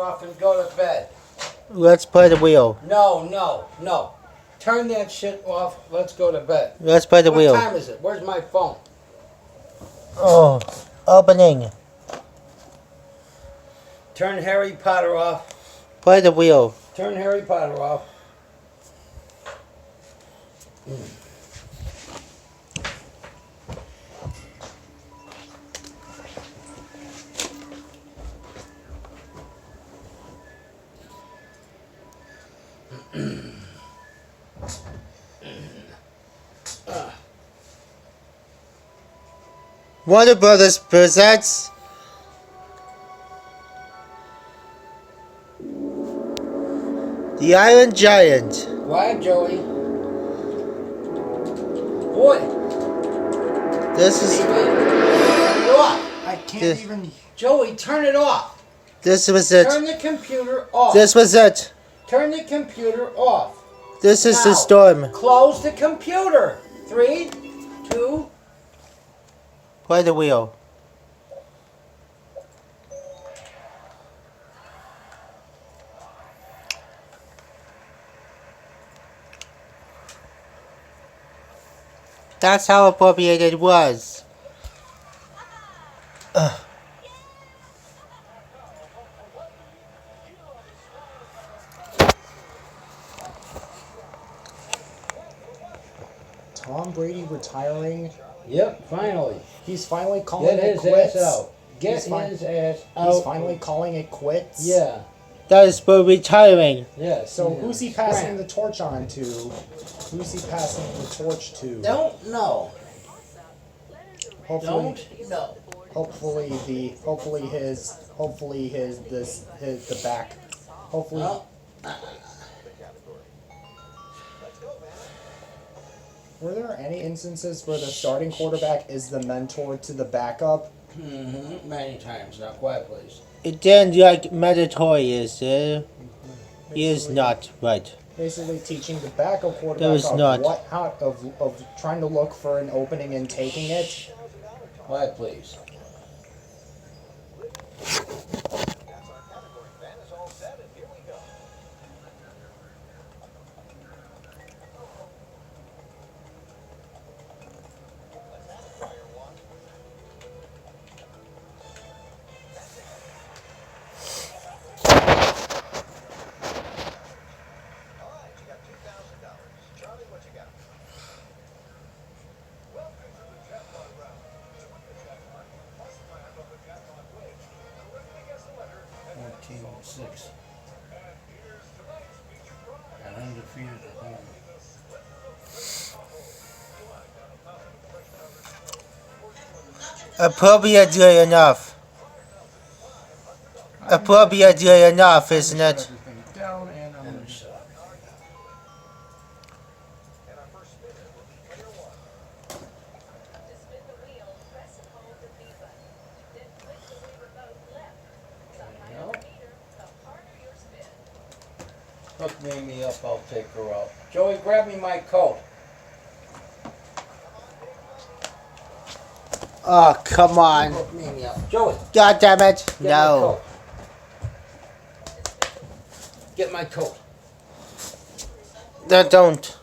off and go to bed. Let's play the wheel. No. Turn that shit off. Let's go to bed. Let's play the wheel. What time is it? Where's my phone? Oh, opening. Turn Harry Potter off. Play the wheel. Turn Harry Potter off. Warner Brothers presents The Iron Giant. Quiet, Joey. Boy. This is Turn it off. I can't This- even. Joey, turn it off. this was it. Turn the computer off. This was it. Turn the computer off. This is the Now. storm. Close the computer. 3, 2. Play the wheel. That's how appropriate it was. Tom Brady retiring. Yep, finally. He's finally calling Get it his quits. ass out. Get He's fine. his ass out. He's finally calling it quits. Yeah. That is for retiring. Yeah. So yeah. who's he passing Scram. the torch on to? Who's he passing the torch to? Don't know. Hopefully, Don't know. hopefully the back. Hopefully. Well, Were there any instances where the starting quarterback is the mentor to the backup? many times now. Quiet, please. It didn't like mandatory is it? He is not right. Basically teaching the backup There quarterback is of not. of trying to look for an opening and taking it. Quiet, please. Team 6. And undefeated at home. Appropriately enough. Appropriately enough, isn't it? Everything down and I'm And so, hook Mimi up, I'll take her out. Joey, grab me my coat. Oh, come on. Hook Mimi up. Joey, God damn it. get my No. coat. Get my coat. No, don't.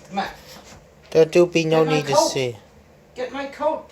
Come on. There do be no Get my need to coat. see. Get my coat.